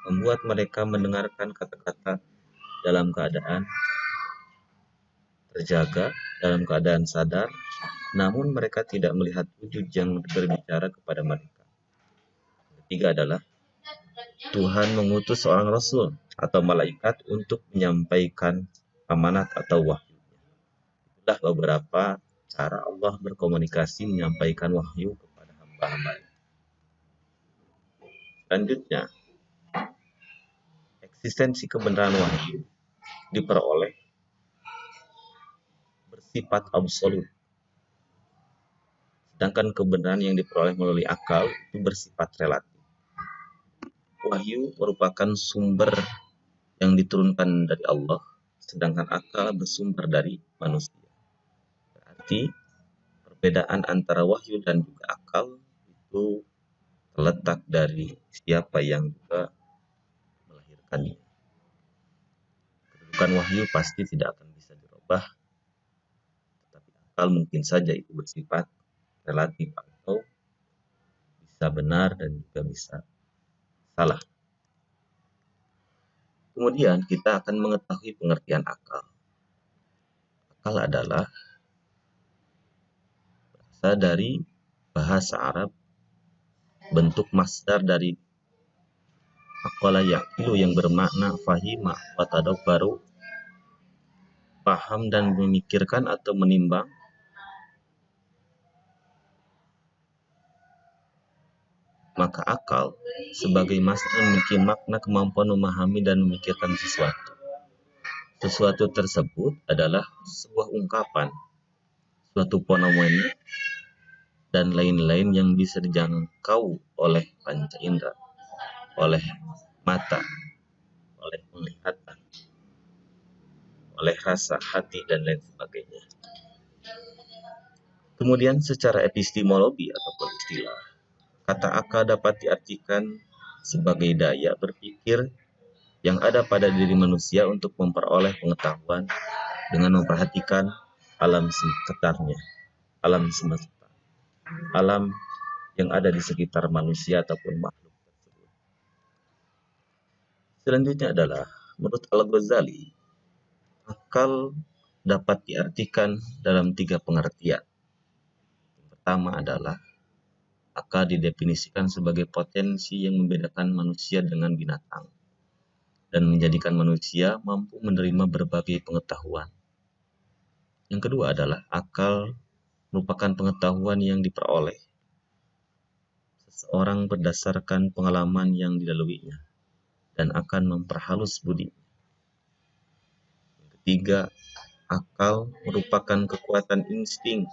membuat mereka mendengarkan kata-kata dalam keadaan terjaga, dalam keadaan sadar, namun mereka tidak melihat wujud yang berbicara kepada mereka. Ketiga adalah Tuhan mengutus seorang rasul atau malaikat untuk menyampaikan amanat atau wahyu. Itulah beberapa cara Allah berkomunikasi menyampaikan wahyu kepada hamba-hamba. Selanjutnya, eksistensi kebenaran wahyu diperoleh bersifat absolut. Sedangkan kebenaran yang diperoleh melalui akal itu bersifat relatif. Wahyu merupakan sumber yang diturunkan dari Allah, sedangkan akal bersumber dari manusia. Berarti perbedaan antara wahyu dan juga akal itu terletak dari siapa yang juga melahirkannya. Kedudukan wahyu pasti tidak akan bisa dirubah, tetapi akal mungkin saja itu bersifat relatif atau bisa benar dan juga bisa salah. Kemudian kita akan mengetahui pengertian akal. Akal adalah berasal dari bahasa Arab, bentuk masdar dari aqala yaqilu yang bermakna fahima wa tadabbaru, paham dan memikirkan atau menimbang. Maka akal sebagai masdar memiliki makna kemampuan memahami dan memikirkan sesuatu. Sesuatu tersebut adalah sebuah ungkapan, suatu fenomena, dan lain-lain yang bisa dijangkau oleh panca indera, oleh mata, oleh penglihatan, oleh rasa, hati, dan lain sebagainya. Kemudian secara epistemologi ataupun istilah, kata akal dapat diartikan sebagai daya berpikir yang ada pada diri manusia untuk memperoleh pengetahuan dengan memperhatikan alam sekitarnya, alam semesta, alam yang ada di sekitar manusia ataupun makhluk tersebut. Selanjutnya adalah, menurut Al-Ghazali, akal dapat diartikan dalam 3 pengertian. Yang pertama adalah akal didefinisikan sebagai potensi yang membedakan manusia dengan binatang dan menjadikan manusia mampu menerima berbagai pengetahuan. Yang kedua adalah akal merupakan pengetahuan yang diperoleh seseorang berdasarkan pengalaman yang dilaluinya dan akan memperhalus budi. Yang ketiga, akal merupakan kekuatan insting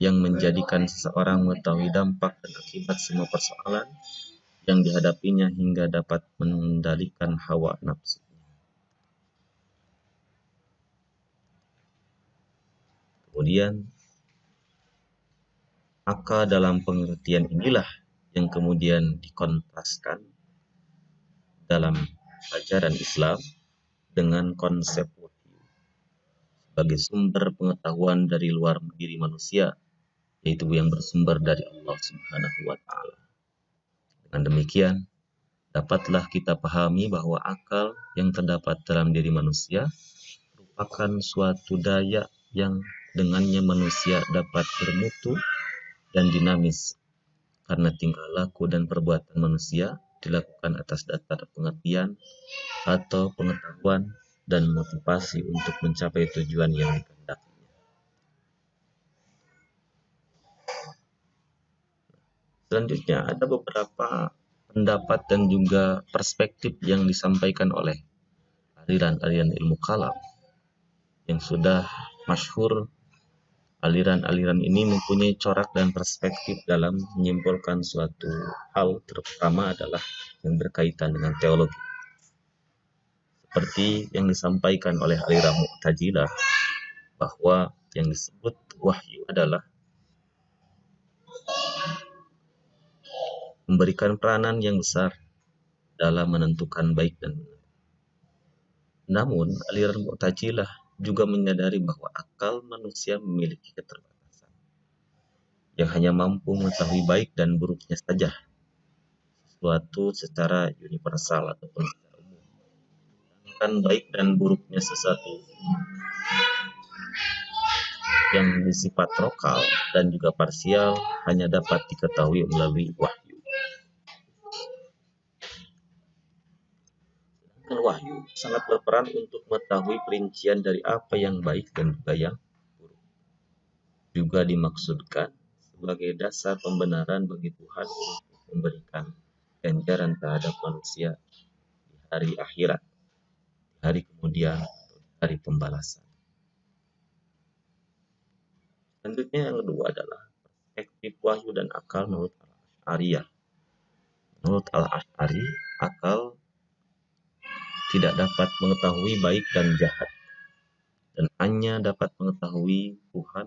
yang menjadikan seseorang mengetahui dampak dan akibat semua persoalan yang dihadapinya hingga dapat mengendalikan hawa nafsu. Kemudian, akal dalam pengertian inilah yang kemudian dikontraskan dalam ajaran Islam dengan konsep wahyu sebagai sumber pengetahuan dari luar diri manusia, yaitu yang bersumber dari Allah Subhanahu wa Ta'ala. Dengan demikian, dapatlah kita pahami bahwa akal yang terdapat dalam diri manusia merupakan suatu daya yang dengannya manusia dapat bermutu dan dinamis, karena tingkah laku dan perbuatan manusia dilakukan atas dasar pengertian atau pengetahuan dan motivasi untuk mencapai tujuan yang dikehendakinya. Selanjutnya ada beberapa pendapat dan juga perspektif yang disampaikan oleh aliran-aliran ilmu kalam yang sudah masyhur. Aliran-aliran ini mempunyai corak dan perspektif dalam menyimpulkan suatu hal, terutama adalah yang berkaitan dengan teologi. Seperti yang disampaikan oleh aliran Mu'tazilah, bahwa yang disebut wahyu adalah memberikan peranan yang besar dalam menentukan baik dan benar. Namun, aliran Mu'tazilah juga menyadari bahwa akal manusia memiliki keterbatasan, yang hanya mampu mengetahui baik dan buruknya saja sesuatu secara universal ataupun secara umum. Sedangkan baik dan buruknya sesuatu yang bersifat lokal dan juga parsial hanya dapat diketahui melalui wahyu. Sedangkan wahyu sangat berperan untuk mengetahui perincian dari apa yang baik dan juga yang buruk. Juga dimaksudkan sebagai dasar pembenaran bagi Tuhan untuk memberikan ganjaran terhadap manusia di hari akhirat, di hari kemudian, di hari pembalasan. Selanjutnya yang kedua adalah perspektif wahyu dan akal menurut Al-Asy'ariyah. Menurut Al-Asy'ari, akal tidak dapat mengetahui baik dan jahat, dan hanya dapat mengetahui Tuhan.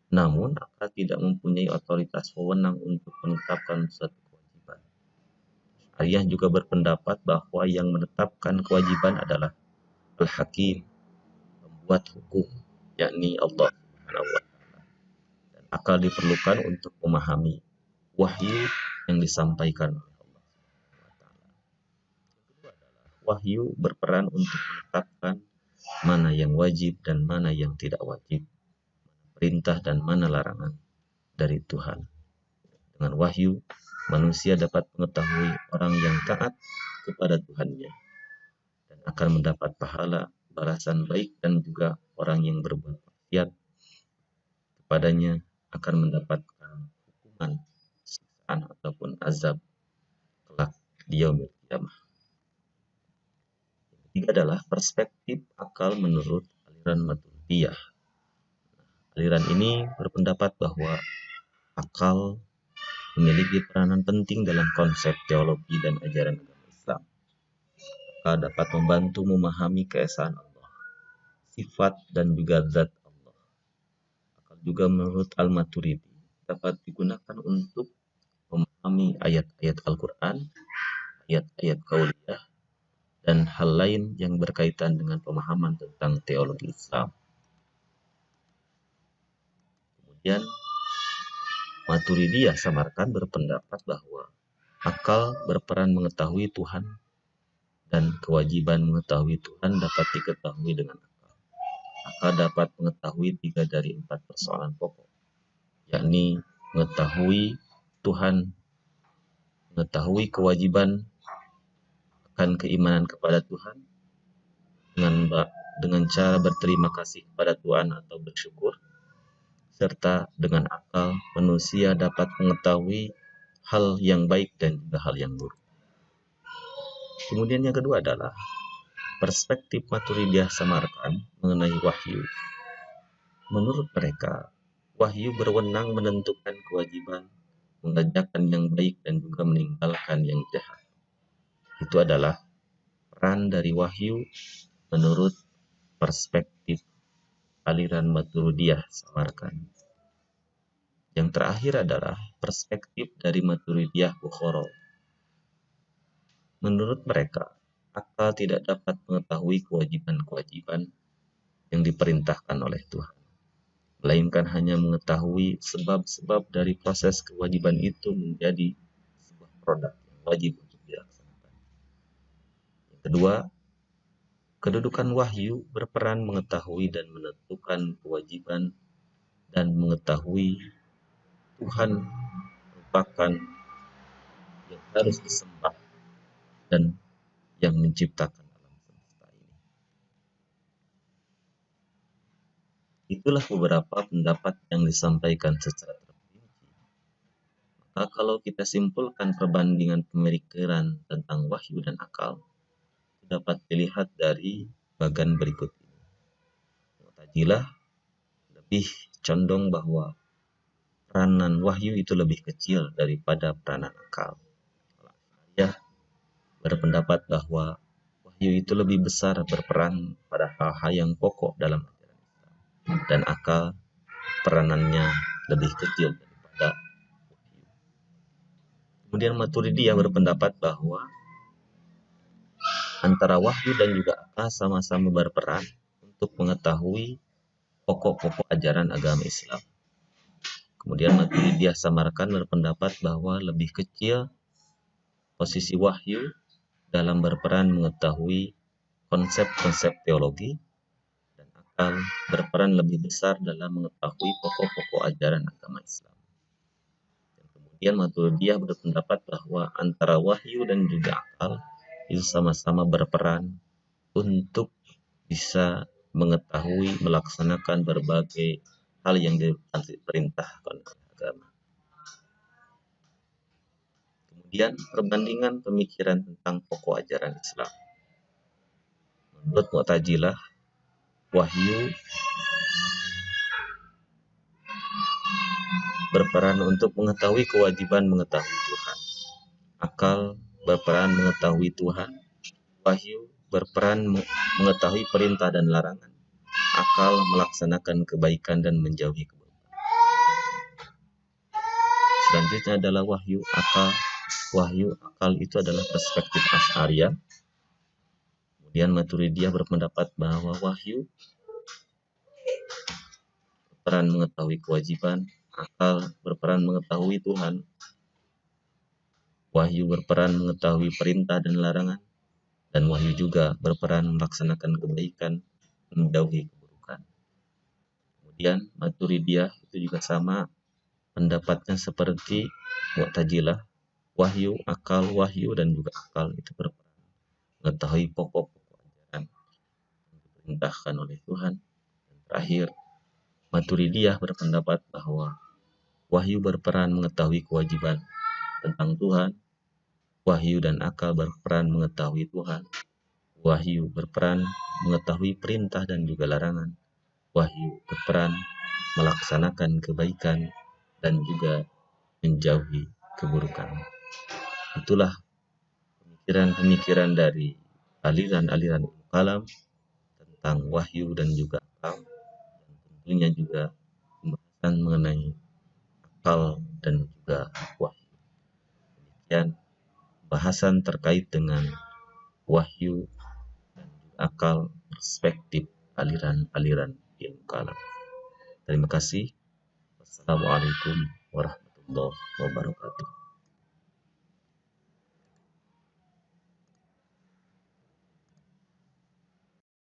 Namun, akal tidak mempunyai otoritas wewenang untuk menetapkan suatu kewajiban. Asy'ariyah juga berpendapat bahwa yang menetapkan kewajiban adalah Al-Hakim, pembuat hukum, yakni Allah Subhanahu wa Ta'ala. Dan akal diperlukan untuk memahami wahyu yang disampaikan oleh Allah Subhanahu wa Ta'ala. Yang kedua adalah wahyu berperan untuk menetapkan mana yang wajib dan mana yang tidak wajib, perintah dan mana larangan dari Tuhan. Dengan wahyu, manusia dapat mengetahui orang yang taat kepada Tuhannya dan akan mendapat pahala balasan baik, dan juga orang yang berbuat maksiat kepadanya akan mendapatkan hukuman, siksaan ataupun azab kelak di yaumil qiyamah. Yang ketiga adalah perspektif akal menurut aliran Maturidiyah. Aliran ini berpendapat bahwa akal memiliki peranan penting dalam konsep teologi dan ajaran agama Islam. Akal dapat membantu memahami keesaan Allah, sifat dan juga zat Allah. Akal juga menurut Al-Maturidi dapat digunakan untuk memahami ayat-ayat Al-Quran, ayat-ayat qauliyah, dan hal lain yang berkaitan dengan pemahaman tentang teologi Islam. Kemudian Maturidiyah Samarkand berpendapat bahwa akal berperan mengetahui Tuhan, dan kewajiban mengetahui Tuhan dapat diketahui dengan akal. Akal dapat mengetahui 3 dari 4 persoalan pokok, yakni mengetahui Tuhan, mengetahui kewajiban akan keimanan kepada Tuhan dengan cara berterima kasih kepada Tuhan atau bersyukur, serta dengan akal manusia dapat mengetahui hal yang baik dan juga hal yang buruk. Kemudian yang kedua adalah perspektif Maturidiyah Samarkand mengenai wahyu. Menurut mereka, wahyu berwenang menentukan kewajiban, mengerjakan yang baik dan juga meninggalkan yang jahat. Itu adalah peran dari wahyu menurut perspektif aliran Maturidiyah Samarkand. Yang terakhir adalah perspektif dari Maturidiyah Bukhara. Menurut mereka, akal tidak dapat mengetahui kewajiban-kewajiban yang diperintahkan oleh Tuhan, melainkan hanya mengetahui sebab-sebab dari proses kewajiban itu menjadi sebuah produk yang wajib untuk dilaksanakan. Yang kedua, kedudukan wahyu berperan mengetahui dan menentukan kewajiban dan mengetahui Tuhan merupakan yang harus disembah dan yang menciptakan alam semesta ini. Itulah beberapa pendapat yang disampaikan secara terperinci. Maka kalau kita simpulkan perbandingan pemikiran tentang wahyu dan akal, dapat dilihat dari bagan berikut ini. Mu'tazilah lebih condong bahwa peranan wahyu itu lebih kecil daripada peranan akal. Al-Asy'ariyah berpendapat bahwa wahyu itu lebih besar berperan pada hal-hal yang pokok dalam ajaran Islam, dan akal peranannya lebih kecil daripada wahyu. Kemudian Maturidiyah berpendapat bahwa antara wahyu dan juga akal sama-sama berperan untuk mengetahui pokok-pokok ajaran agama Islam. Kemudian Maturidiyah Samarkand berpendapat bahwa lebih kecil posisi wahyu dalam berperan mengetahui konsep-konsep teologi, dan akal berperan lebih besar dalam mengetahui pokok-pokok ajaran agama Islam. Dan kemudian Maturidiyah berpendapat bahwa antara wahyu dan juga akal itu sama-sama berperan untuk bisa mengetahui, melaksanakan berbagai hal yang diperintahkan oleh agama. Kemudian perbandingan pemikiran tentang pokok ajaran Islam. Menurut Mu'tazilah, wahyu berperan untuk mengetahui kewajiban mengetahui Tuhan. Akal berperan mengetahui Tuhan. Wahyu berperan mengetahui perintah dan larangan. Akal melaksanakan kebaikan dan menjauhi keburukan. Selanjutnya adalah wahyu, akal. Wahyu, akal itu adalah perspektif Asy'ariyah. Kemudian Maturidiyah berpendapat bahwa wahyu berperan mengetahui kewajiban, akal berperan mengetahui Tuhan, wahyu berperan mengetahui perintah dan larangan, dan wahyu juga berperan melaksanakan kebaikan, menjauhi keburukan. Kemudian Maturidiyah itu juga sama pendapatnya seperti Mu'tazilah. Wahyu, akal, wahyu dan juga akal itu berperan mengetahui pokok-pokok ajaran yang diperintahkan oleh Tuhan. Dan terakhir, Maturidiyah berpendapat bahwa wahyu berperan mengetahui kewajiban tentang Tuhan, wahyu dan akal berperan mengetahui Tuhan, wahyu berperan mengetahui perintah dan juga larangan, wahyu berperan melaksanakan kebaikan dan juga menjauhi keburukan. Itulah pemikiran-pemikiran dari aliran-aliran ilmu kalam tentang wahyu dan juga akal, dan tentunya juga pembahasan mengenai akal dan juga wahyu. Demikian bahasan terkait dengan wahyu dan juga akal, perspektif aliran-aliran ilmu kalam. Terima kasih. Wassalamualaikum warahmatullahi wabarakatuh.